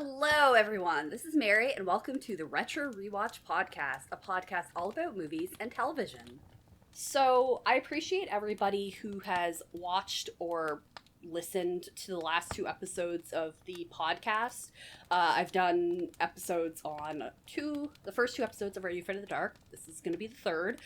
Hello, everyone. This is Mary, and welcome to the Retro Rewatch podcast, a podcast all about movies and television. So, I appreciate everybody who has watched or listened to the last two episodes of the podcast. I've done episodes on the first two episodes of Ready for the Dark. This is going to be the third.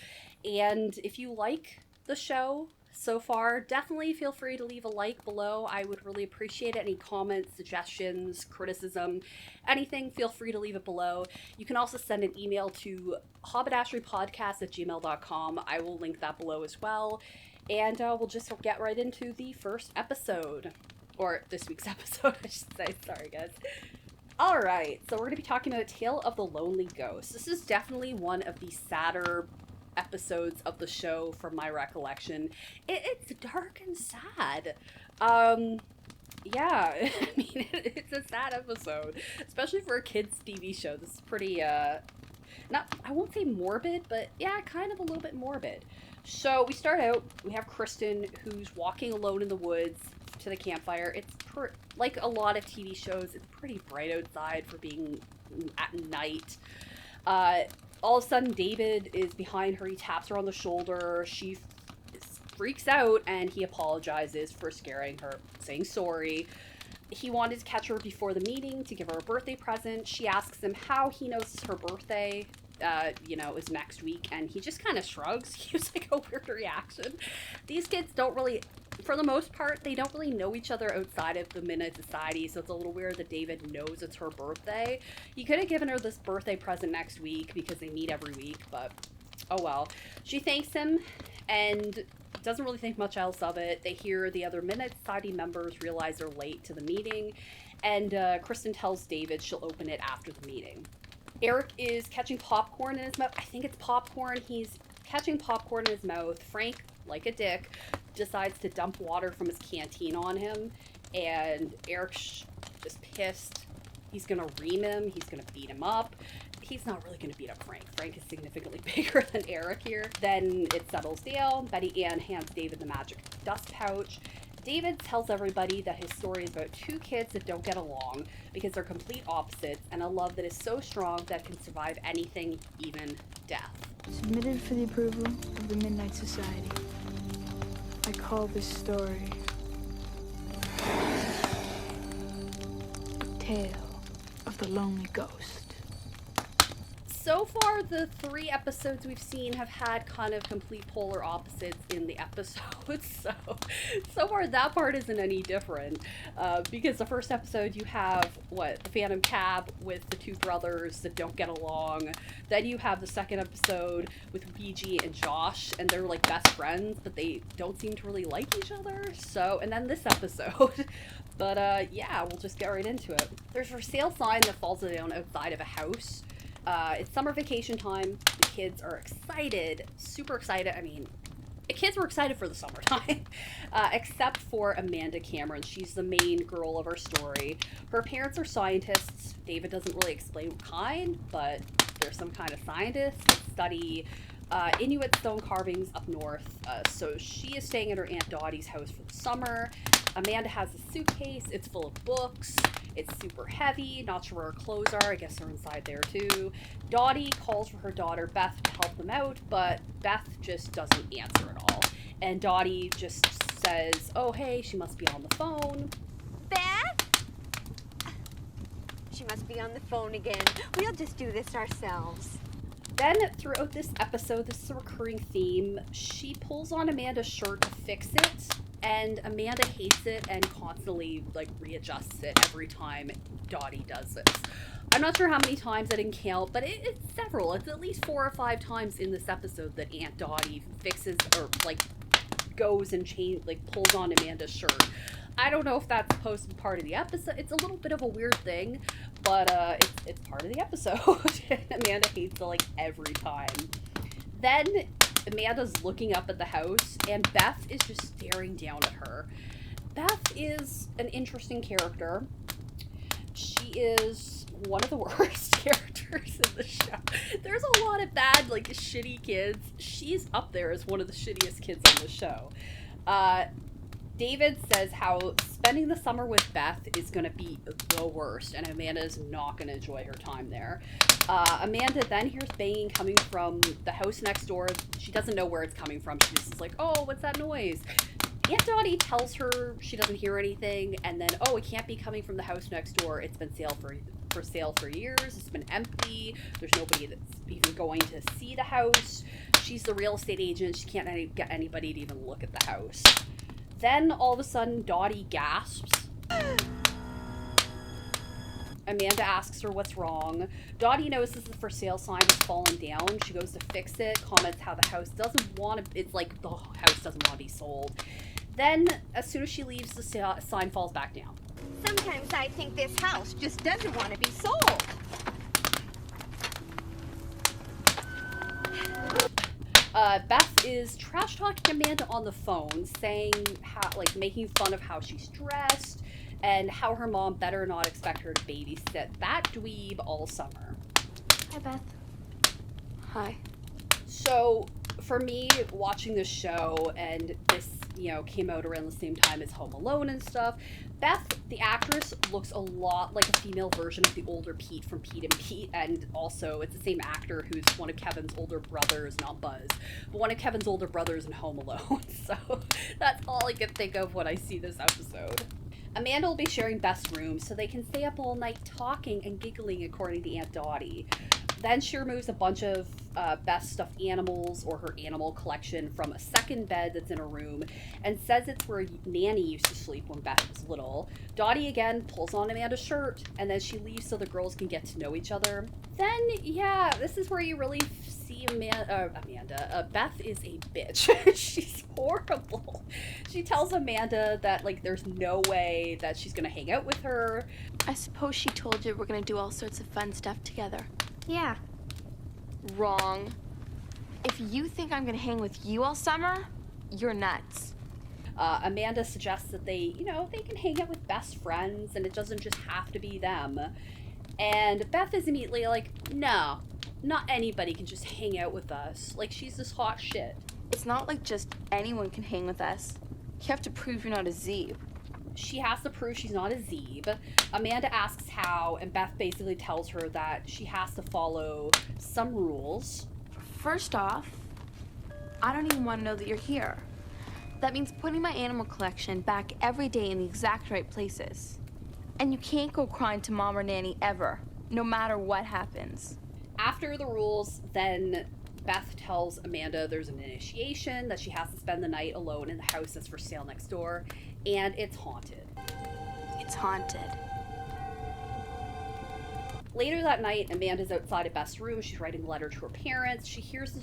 And if you like the show so far, definitely feel free to leave a like below. I would really appreciate it. Any comments, suggestions, criticism, anything, feel free to leave it below. You can also send an email to haberdasherypodcast@gmail.com. I will link that below as well. And we'll just get right into the first episode. Or this week's episode, I should say. Sorry, guys. Alright, so we're going to be talking about Tale of the Lonely Ghost. This is definitely one of the sadder episodes of the show from my recollection. It's dark and sad. Yeah, I mean, it's a sad episode, especially for a kids' TV show. This is pretty, I won't say morbid, but yeah, kind of a little bit morbid. So we start out, we have Kristen, who's walking alone in the woods to the campfire. It's like a lot of TV shows, it's pretty bright outside for being at night. All of a sudden, David is behind her. He taps her on the shoulder. She freaks out, and he apologizes for scaring her, saying sorry. He wanted to catch her before the meeting to give her a birthday present. She asks him how he knows it's her birthday, is next week, and he just kind of shrugs. He was like a weird reaction. These kids don't really, for the most part, they don't really know each other outside of the Minute Society, so it's a little weird that David knows it's her birthday. He could have given her this birthday present next week because they meet every week, but oh well. She thanks him and doesn't really think much else of it. They hear the other Minute Society members realize they're late to the meeting, and Kristen tells David she'll open it after the meeting. Eric is catching popcorn in his mouth. I think it's popcorn. He's catching popcorn in his mouth. Frank, like a dick, decides to dump water from his canteen on him, and Eric is pissed. He's gonna ream him. He's gonna beat him up. He's not really gonna beat up Frank. Frank is significantly bigger than Eric here. Then it settles down. Betty Ann hands David the magic dust pouch. David tells everybody that his story is about two kids that don't get along because they're complete opposites, and a love that is so strong that can survive anything, even death. Submitted for the approval of the Midnight Society. I call this story Tale of the Lonely Ghost. So far, the three episodes we've seen have had kind of complete polar opposites in the episodes, so far that part isn't any different, because the first episode you have, the Phantom Cab with the two brothers that don't get along. Then you have the second episode with Ouija and Josh, and they're like best friends, but they don't seem to really like each other, and then this episode. But yeah, we'll just get right into it. There's a for sale sign that falls down outside of a house. It's summer vacation time. The kids are excited, super excited. I mean, the kids were excited for the summertime, except for Amanda Cameron. She's the main girl of our story. Her parents are scientists. David doesn't really explain what kind, but they're some kind of scientists that study Inuit stone carvings up north. So she is staying at her Aunt Dottie's house for the summer. Amanda has a suitcase. It's full of books. It's super heavy. Not sure where her clothes are. I guess they're inside there too. Dottie calls for her daughter Beth to help them out, but Beth just doesn't answer at all. And Dottie just says, oh, hey, she must be on the phone. Beth? She must be on the phone again. We'll just do this ourselves. Then, throughout this episode, this is a recurring theme, she pulls on Amanda's shirt to fix it, and Amanda hates it and constantly, readjusts it every time Dottie does this. I'm not sure how many times I didn't count, but it's several. It's at least 4 or 5 times in this episode that Aunt Dottie fixes, or, goes and pulls on Amanda's shirt. I don't know if that's supposed to be part of the episode. It's a little bit of a weird thing, but it's part of the episode. Amanda hates it every time. Then Amanda's looking up at the house, and Beth is just staring down at her. Beth is an interesting character. She is one of the worst characters in the show. There's a lot of bad, shitty kids. She's up there as one of the shittiest kids on the show. David says how spending the summer with Beth is going to be the worst, and Amanda is not going to enjoy her time there. Amanda then hears banging coming from the house next door. She doesn't know where it's coming from. She's just like, oh, what's that noise? Aunt Dottie tells her she doesn't hear anything, and then, oh, it can't be coming from the house next door. It's been for sale for years. It's been empty. There's nobody that's even going to see the house. She's the real estate agent. She can't get anybody to even look at the house. Then, all of a sudden, Dottie gasps. Amanda asks her what's wrong. Dottie notices the for sale sign has fallen down. She goes to fix it, comments how the house doesn't want to, it's like the house doesn't want to be sold. Then, as soon as she leaves, the sign falls back down. Sometimes I think this house just doesn't want to be sold. Beth is trash talking Amanda on the phone, saying how, like, making fun of how she's dressed and how her mom better not expect her to babysit that dweeb all summer. Hi, Beth. Hi. So, for me, watching this show, and this, came out around the same time as Home Alone and stuff, Beth, the actress, looks a lot like a female version of the older Pete from Pete and Pete, and also it's the same actor who's one of Kevin's older brothers, not Buzz, but one of Kevin's older brothers in Home Alone. So that's all I can think of when I see this episode. Amanda will be sharing Beth's room so they can stay up all night talking and giggling, according to Aunt Dottie. Then she removes a bunch of Beth's stuffed animals or her animal collection from a second bed that's in her room and says it's where Nanny used to sleep when Beth was little. Dottie again pulls on Amanda's shirt, and then she leaves so the girls can get to know each other. Then, yeah, this is where you really see Beth is a bitch. She's horrible. She tells Amanda that, like, there's no way that she's gonna hang out with her. I suppose she told you we're gonna do all sorts of fun stuff together. Yeah. Wrong. If you think I'm gonna hang with you all summer, you're nuts. Amanda suggests that they can hang out with best friends and it doesn't just have to be them. And Beth is immediately like, no, not anybody can just hang out with us. Like, she's this hot shit. It's not like just anyone can hang with us. You have to prove you're not a Zeeb. She has to prove she's not a Zeeb. Amanda asks how, and Beth basically tells her that she has to follow some rules. First off, I don't even want to know that you're here. That means putting my animal collection back every day in the exact right places. And you can't go crying to Mom or Nanny ever, no matter what happens. After the rules, then Beth tells Amanda there's an initiation, that she has to spend the night alone in the house that's for sale next door, and it's haunted. It's haunted. Later that night, Amanda's outside of Beth's room. She's writing a letter to her parents. She hears the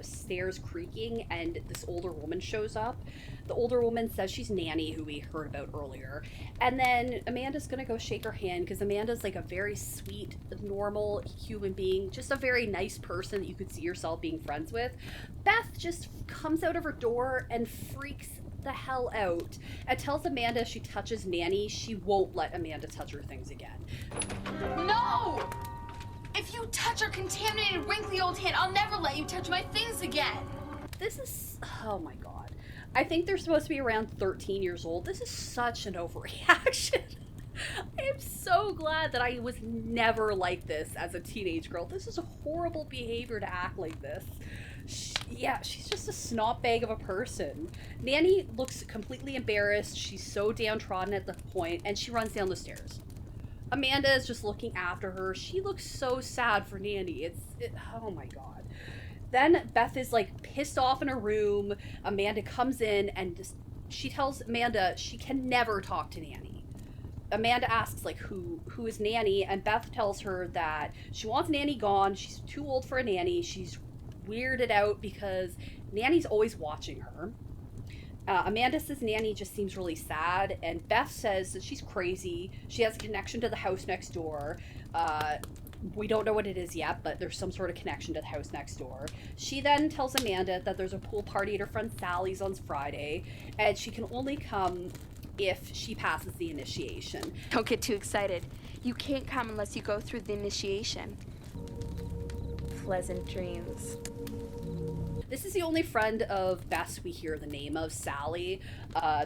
stairs creaking, and this older woman shows up. The older woman says she's Nanny, who we heard about earlier. And then Amanda's gonna go shake her hand, because Amanda's like a very sweet, normal human being, just a very nice person that you could see yourself being friends with. Beth just comes out of her door and freaks the hell out and tells Amanda if she touches Nanny, she won't let Amanda touch her things again. No! If you touch her contaminated, wrinkly old hand, I'll never let you touch my things again. This is, oh my god. I think they're supposed to be around 13 years old. This is such an overreaction. I am so glad that I was never like this as a teenage girl. This is a horrible behavior to act like this. She's just a snot bag of a person. Nanny looks completely embarrassed. She's so downtrodden at the point, and she runs down the stairs. Amanda is just looking after her. She looks so sad for Nanny. Oh my god. Then Beth is like pissed off in her room. Amanda comes in and she tells Amanda she can never talk to Nanny. Amanda asks like who is Nanny, and Beth tells her that she wants Nanny gone. She's too old for a nanny. She's weirded out because Nanny's always watching her. Amanda says Nanny just seems really sad, and Beth says that she's crazy. She has a connection to the house next door. We don't know what it is yet, but there's some sort of connection to the house next door. She then tells Amanda that there's a pool party at her friend Sally's on Friday, and she can only come if she passes the initiation. Don't get too excited. You can't come unless you go through the initiation. Pleasant dreams. This is the only friend of Beth's we hear the name of, Sally.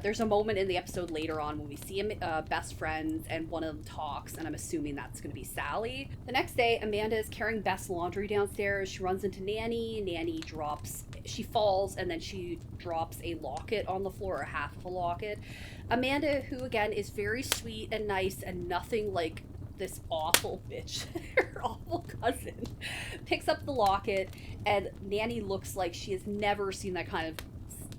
There's a moment in the episode later on when we see best friends and one of them talks, and I'm assuming that's going to be Sally. The next day, Amanda is carrying Beth's laundry downstairs. She runs into Nanny. Nanny she falls, and then she drops a locket on the floor, or half of a locket. Amanda, who again is very sweet and nice and nothing like this awful bitch, her awful cousin, picks up the locket, and Nanny looks like she has never seen that kind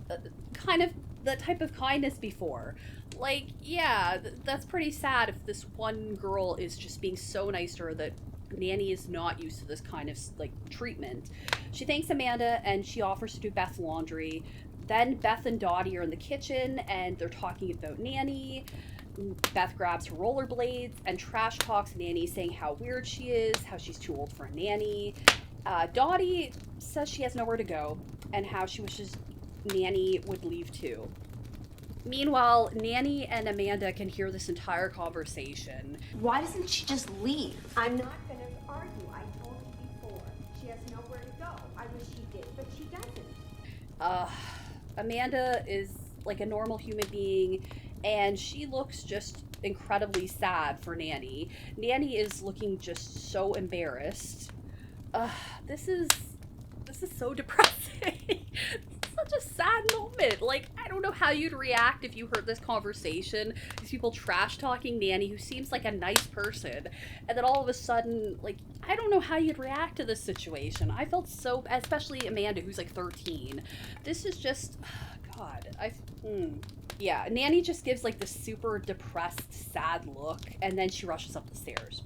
of that type of kindness before. Like, yeah, that's pretty sad if this one girl is just being so nice to her that Nanny is not used to this kind of, like, treatment. She thanks Amanda, and she offers to do Beth's laundry. Then Beth and Dottie are in the kitchen, and they're talking about Nanny. Beth grabs her rollerblades and trash talks Nanny, saying how weird she is, how she's too old for a nanny. Dottie says she has nowhere to go, and how she wishes Nanny would leave too. Meanwhile, Nanny and Amanda can hear this entire conversation. Why doesn't she just leave? I'm not going to argue. I told you before. She has nowhere to go. I wish she did, but she doesn't. Amanda is like a normal human being, and she looks just incredibly sad for Nanny. Nanny is looking just so embarrassed. This is so depressing. Such a sad moment. Like, I don't know how you'd react if you heard this conversation. These people trash talking Nanny, who seems like a nice person, and then all of a sudden, like, I don't know how you'd react to this situation. I felt so, especially Amanda, who's like 13. This is just, God, yeah, Nanny just gives like this super depressed, sad look, and then she rushes up the stairs.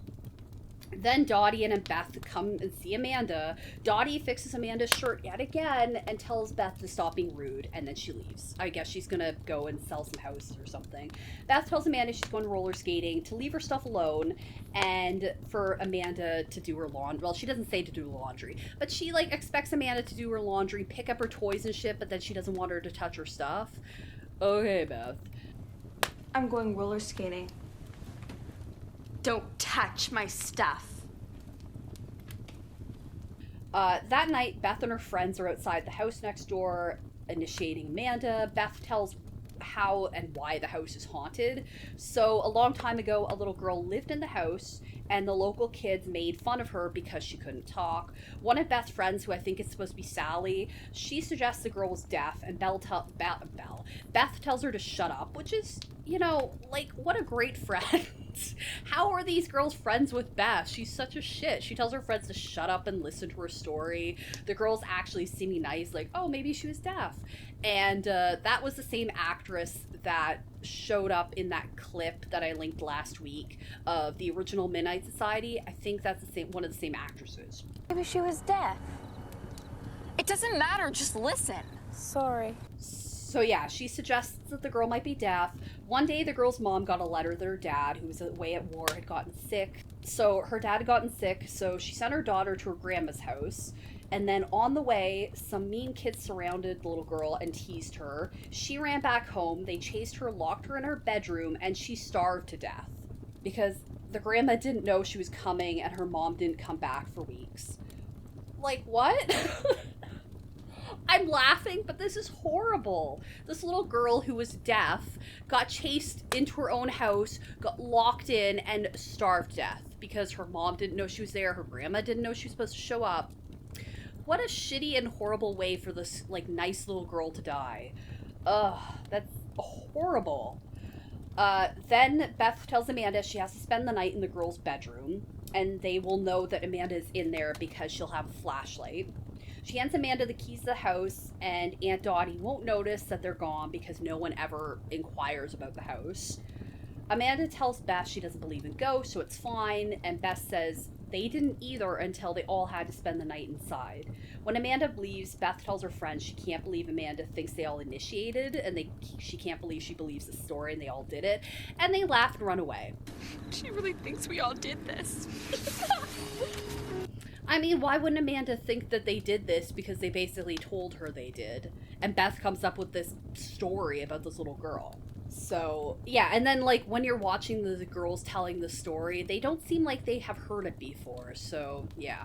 Then Dottie and Beth come and see Amanda. Dottie fixes Amanda's shirt yet again and tells Beth to stop being rude, and then she leaves. I guess she's gonna go and sell some houses or something. Beth tells Amanda she's going roller skating, to leave her stuff alone, and for Amanda to do her laundry. Well, she doesn't say to do laundry, but she like expects Amanda to do her laundry, pick up her toys and shit, but then she doesn't want her to touch her stuff. Okay, Beth. I'm going roller skating. Don't touch my stuff. That night, Beth and her friends are outside the house next door, initiating Amanda. Beth tells how and why the house is haunted. So, a long time ago, a little girl lived in the house, and the local kids made fun of her because she couldn't talk. One of Beth's friends, who I think is supposed to be Sally, she suggests the girl was deaf, and Beth tells her to shut up, which is, you know, like, what a great friend. How are these girls friends with Beth? She's such a shit. She tells her friends to shut up and listen to her story. The girl's actually seeming nice, like, oh, maybe she was deaf. And that was the same actress that showed up in that clip that I linked last week of the original Midnight Society. I think that's one of the same actresses. Maybe she was deaf. It doesn't matter, just listen. Sorry. So yeah, she suggests that the girl might be deaf. One day, the girl's mom got a letter that her dad, who was away at war, had gotten sick. So her dad had gotten sick, so she sent her daughter to her grandma's house. And then on the way, some mean kids surrounded the little girl and teased her. She ran back home. They chased her, locked her in her bedroom, and she starved to death. Because the grandma didn't know she was coming, and her mom didn't come back for weeks. Like, what? I'm laughing, but this is horrible. This little girl who was deaf got chased into her own house, got locked in, and starved to death because her mom didn't know she was there, her grandma didn't know she was supposed to show up. What a shitty and horrible way for this, like, nice little girl to die. Ugh, that's horrible. Then Beth tells Amanda she has to spend the night in the girl's bedroom, and they will know that Amanda is in there because she'll have a flashlight. She hands Amanda the keys to the house, and Aunt Dottie won't notice that they're gone because no one ever inquires about the house. Amanda tells Beth she doesn't believe in ghosts, so it's fine, and Beth says they didn't either until they all had to spend the night inside. When Amanda leaves, Beth tells her friends she can't believe Amanda thinks they all initiated, and she can't believe she believes the story and they all did it, and they laugh and run away. She really thinks we all did this. I mean, why wouldn't Amanda think that they did this because they basically told her they did? And Beth comes up with this story about this little girl. So, yeah, and then, like, when you're watching the girls telling the story, they don't seem like they have heard it before, so, yeah.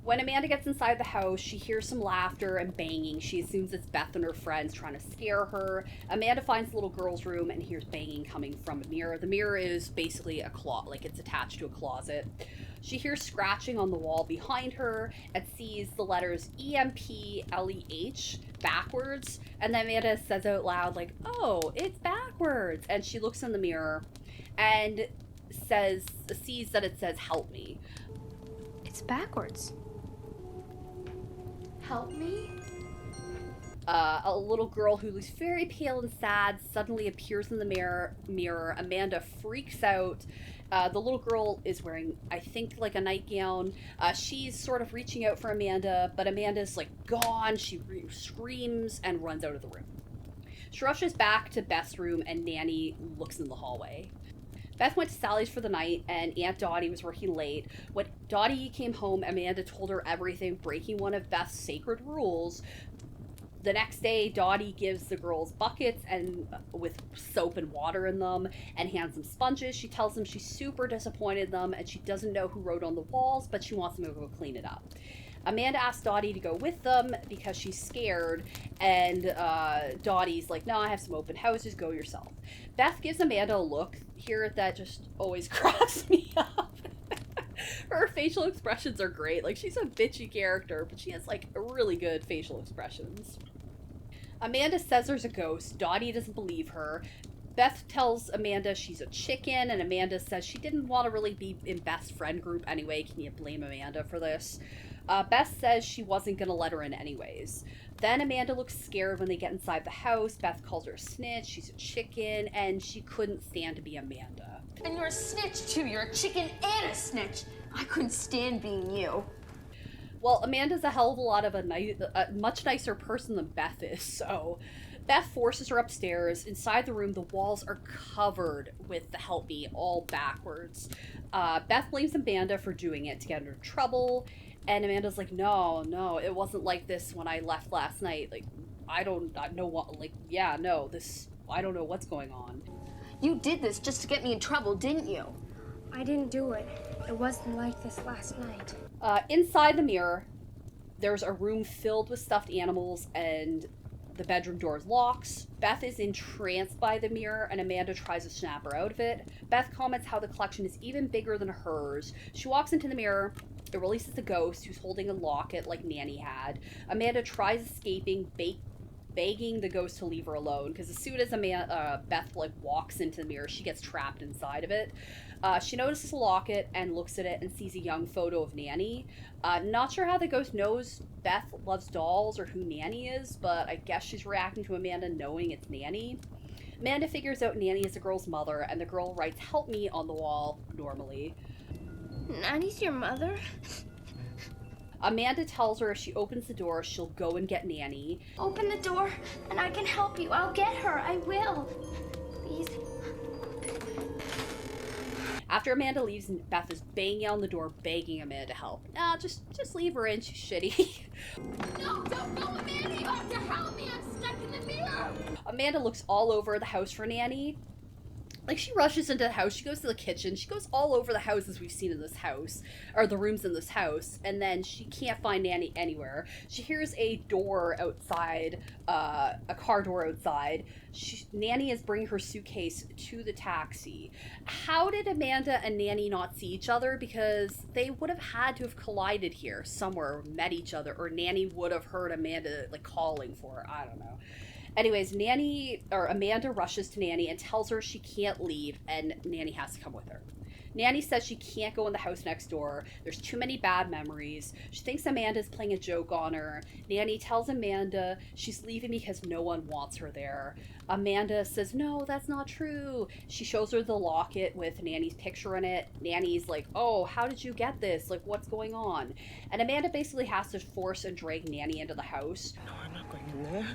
When Amanda gets inside the house, she hears some laughter and banging. She assumes it's Beth and her friends trying to scare her. Amanda finds the little girl's room and hears banging coming from a mirror. The mirror is basically a closet, like it's attached to a closet. She hears scratching on the wall behind her and sees the letters EMPLEH backwards. And then Amanda says out loud, like, oh, it's backwards. And she looks in the mirror and sees that it says, help me. It's backwards. Help me? A little girl who looks very pale and sad suddenly appears in the mirror. Amanda freaks out. The little girl is wearing, I think, like a nightgown. She's sort of reaching out for Amanda, but Amanda's like gone. She screams and runs out of the room. She rushes back to Beth's room and Nanny looks in the hallway. Beth went to Sally's for the night, and Aunt Dottie was working late. When Dottie came home, Amanda told her everything, breaking one of Beth's sacred rules. The next day, Dottie gives the girls buckets and with soap and water in them and hands them sponges. She tells them she's super disappointed in them and she doesn't know who wrote on the walls, but she wants them to go clean it up. Amanda asks Dottie to go with them because she's scared, and Dottie's like, no, I have some open houses, go yourself. Beth gives Amanda a look here that just always cracks me up. Her facial expressions are great. Like, she's a bitchy character, but she has, like, really good facial expressions. Amanda says there's a ghost. Dottie doesn't believe her. Beth tells Amanda she's a chicken, and Amanda says she didn't want to really be in Beth's friend group anyway. Can you blame Amanda for this? Beth says she wasn't going to let her in anyways. Then Amanda looks scared when they get inside the house. Beth calls her a snitch, she's a chicken, and she couldn't stand to be Amanda. And you're a snitch too. You're a chicken and a snitch. I couldn't stand being you. Well, Amanda's a hell of a lot of a much nicer person than Beth is, so Beth forces her upstairs. Inside the room, the walls are covered with the help me all backwards. Beth blames Amanda for doing it to get her in trouble, and Amanda's like, no, it wasn't like this when I left last night. Like, I don't know what, like, yeah, no, I don't know what's going on. You did this just to get me in trouble, didn't you? I didn't do it. It wasn't like this last night. Inside the mirror, there's a room filled with stuffed animals, and the bedroom door locks. Beth is entranced by the mirror, and Amanda tries to snap her out of it. Beth comments how the collection is even bigger than hers. She walks into the mirror. It releases the ghost, who's holding a locket like Nanny had. Amanda tries escaping, begging the ghost to leave her alone, because as soon as Beth like walks into the mirror, she gets trapped inside of it. She notices the locket and looks at it and sees a young photo of Nanny. Not sure how the ghost knows Beth loves dolls or who Nanny is, but I guess she's reacting to Amanda knowing it's Nanny. Amanda figures out Nanny is the girl's mother, and the girl writes "help me" on the wall normally. Nanny's your mother? Amanda tells her if she opens the door, she'll go and get Nanny. Open the door and I can help you. I'll get her. I will. Please. After Amanda leaves, Beth is banging on the door, begging Amanda to help. Nah, just leave her in. She's shitty. No, don't go, Amanda. You have to help me. I'm stuck in the mirror. Amanda looks all over the house for Nanny. Like, she rushes into the house, she goes to the kitchen, she goes all over the houses we've seen in this house, or the rooms in this house, and then she can't find Nanny anywhere. She hears a door outside, a car door outside. Nanny is bringing her suitcase to the taxi. How did Amanda and Nanny not see each other? Because they would have had to have collided here somewhere, met each other, or Nanny would have heard Amanda, like, calling for her. I don't know. Anyways, Amanda rushes to Nanny and tells her she can't leave, and Nanny has to come with her. Nanny says she can't go in the house next door. There's too many bad memories. She thinks Amanda's playing a joke on her. Nanny tells Amanda she's leaving because no one wants her there. Amanda says, no, that's not true. She shows her the locket with Nanny's picture in it. Nanny's like, oh, how did you get this? Like, what's going on? And Amanda basically has to force and drag Nanny into the house. No, I'm not going in there.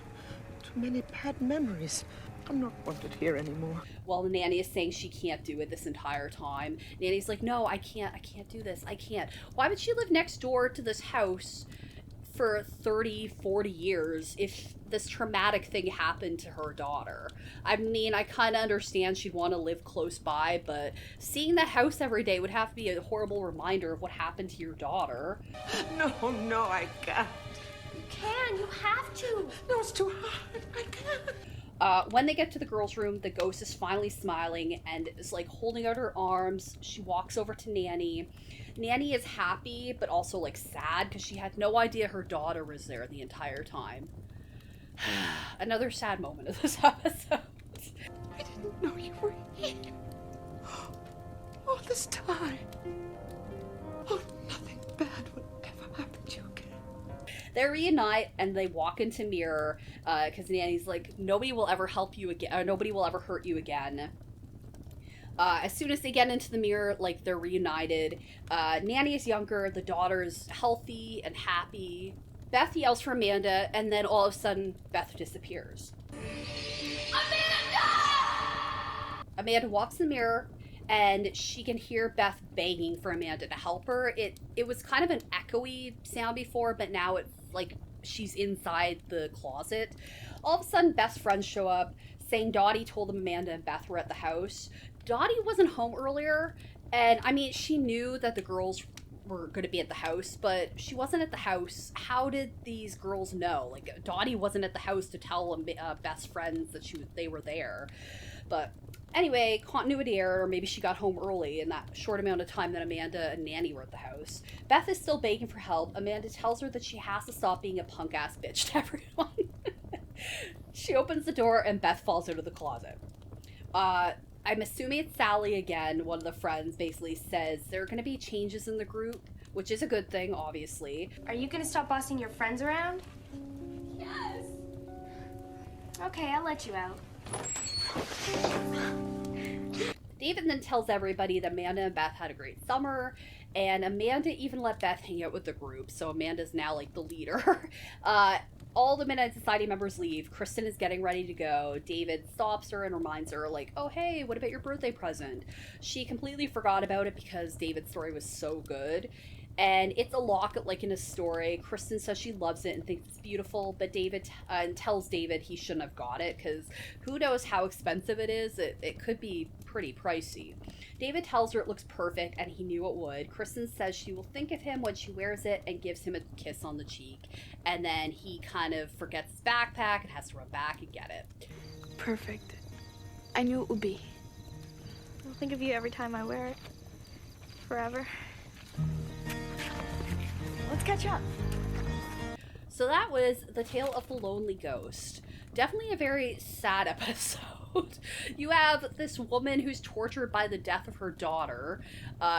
Too many bad memories. I'm not wanted here anymore. While Nanny is saying she can't do it this entire time. Nanny's like, no, I can't do this. I can't. Why would she live next door to this house for 30, 40 years if this traumatic thing happened to her daughter. I mean, I kind of understand she'd want to live close by, but seeing that house every day would have to be a horrible reminder of what happened to your daughter. No, I can't. You can. You have to. No, it's too hard. I can't. When they get to the girls' room, the ghost is finally smiling and is like holding out her arms. She walks over to Nanny. Nanny is happy, but also like sad because she had no idea her daughter was there the entire time. Another sad moment of this episode. I didn't know you were here. All this time. Oh, nothing bad would ever happen to you again. They reunite and they walk into Mirror because Nanny's like, nobody will ever help you again, or nobody will ever hurt you again. As soon as they get into the mirror, like, they're reunited. Nanny is younger, the daughter's healthy and happy. Beth yells for Amanda, and then all of a sudden, Beth disappears. Amanda walks in the mirror, and she can hear Beth begging for Amanda to help her. It was kind of an echoey sound before, but now it's like she's inside the closet. All of a sudden, Beth's friends show up, saying Dottie told them Amanda and Beth were at the house. Dottie wasn't home earlier, and I mean, she knew that the girls were going to be at the house, but she wasn't at the house. How did these girls know? Like, Dottie wasn't at the house to tell Beth's friends that they were there. But anyway, continuity error, or maybe she got home early in that short amount of time that Amanda and Nanny were at the house. Beth is still begging for help. Amanda tells her that she has to stop being a punk-ass bitch to everyone. She opens the door and Beth falls out of the closet. I'm assuming it's Sally again. One of the friends basically says there are going to be changes in the group, which is a good thing, obviously. Are you gonna stop bossing your friends around? Yes. Okay, I'll let you out. David then tells everybody that Amanda and Beth had a great summer, and Amanda even let Beth hang out with the group, so Amanda's now like the leader. All the Midnight Society members leave. Kristen is getting ready to go. David stops her and reminds her, like, oh, hey, what about your birthday present? She completely forgot about it because David's story was so good. And it's a locket like in a story. Kristen says she loves it and thinks it's beautiful, but David tells David he shouldn't have got it because who knows how expensive it is. It could be pretty pricey. David tells her it looks perfect and he knew it would. Kristen says she will think of him when she wears it and gives him a kiss on the cheek. And then he kind of forgets his backpack and has to run back and get it. Perfect. I knew it would be. I'll think of you every time I wear it. Forever. Let's catch up. So that was The Tale of the Lonely Ghost. Definitely a very sad episode. You have this woman who's tortured by the death of her daughter,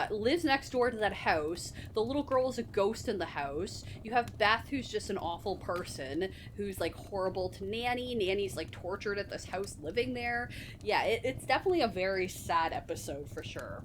lives next door to that house. The little girl is a ghost in the house. You have Beth, who's just an awful person, who's like horrible to Nanny. Nanny's like tortured at this house living there. Yeah, it's definitely a very sad episode for sure.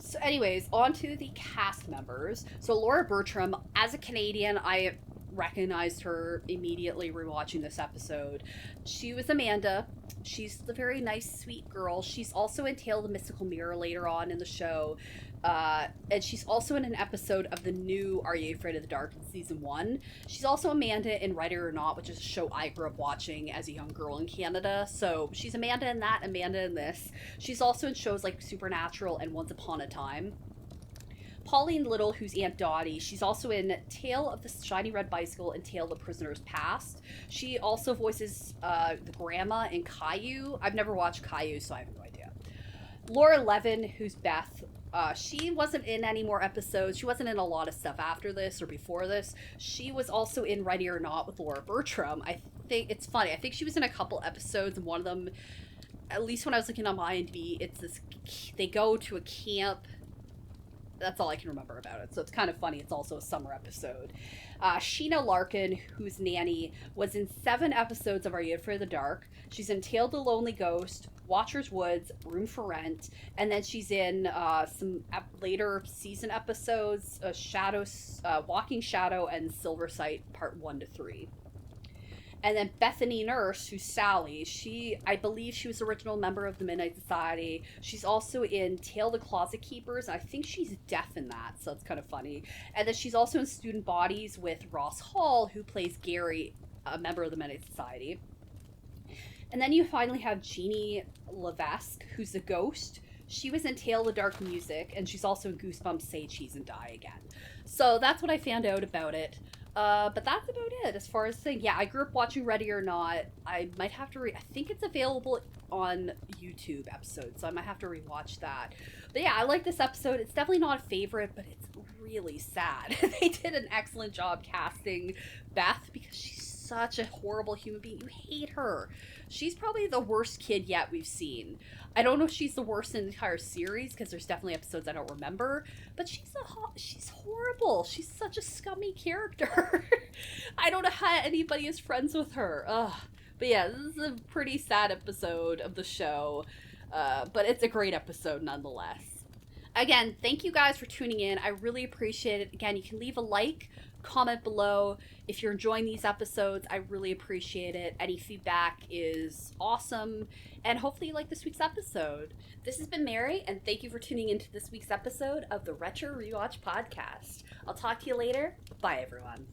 So anyways, on to the cast members. So Laura Bertram, as a Canadian, I recognized her immediately rewatching this episode. She was Amanda. She's the very nice, sweet girl. She's also in Tale of the Mystical Mirror later on in the show. And she's also in an episode of the new Are You Afraid of the Dark in season 1. She's also Amanda in Writer or Not, which is a show I grew up watching as a young girl in Canada. So she's Amanda in that, Amanda in this. She's also in shows like Supernatural and Once Upon a Time. Pauline Little, who's Aunt Dottie, she's also in Tale of the Shiny Red Bicycle and Tale of the Prisoner's Past. She also voices the grandma in Caillou. I've never watched Caillou, so I have no idea. Laura Levin, who's Beth, she wasn't in any more episodes. She wasn't in a lot of stuff after this or before this. She was also in Ready or Not with Laura Bertram. I think it's funny. I think she was in a couple episodes, and one of them, at least when I was looking on IMDb, it's this, they go to a camp. That's all I can remember about it. So it's kind of funny. It's also a summer episode. Sheena Larkin, who's Nanny, was in 7 episodes of Are You Afraid of the Dark. She's in Tale of the Lonely Ghost, Watcher's Woods, Room for Rent, and then she's in some later season episodes, Walking Shadow and Silver Sight Part 1 to 3. And then Bethany Nurse, who's Sally, I believe she was the original member of the Midnight Society. She's also in Tale of the Closet Keepers, and I think she's deaf in that, so it's kind of funny. And then she's also in Student Bodies with Ross Hall, who plays Gary, a member of the Midnight Society. And then you finally have Genie Levesque, who's a ghost. She was in Tale of the Dark Music, and she's also in Goosebumps, Say Cheese and Die Again. So that's what I found out about it. But that's about it as far as saying, yeah, I grew up watching Ready or Not. I might have to I think it's available on YouTube episodes, so I might have to rewatch that. But yeah, I like this episode. It's definitely not a favorite, but it's really sad. They did an excellent job casting Beth because she's such a horrible human being. You hate her. She's probably the worst kid yet we've seen. I don't know if she's the worst in the entire series because there's definitely episodes I don't remember, but she's horrible. She's such a scummy character. I don't know how anybody is friends with her. Ugh. But yeah, this is a pretty sad episode of the show, but it's a great episode nonetheless. Again, thank you guys for tuning in. I really appreciate it. Again, you can leave a like, comment below if you're enjoying these episodes. I really appreciate it. Any feedback is awesome, and hopefully you like this week's episode. This has been Mary, and thank you for tuning into this week's episode of the Retro Rewatch Podcast. I'll talk to you later. Bye, everyone.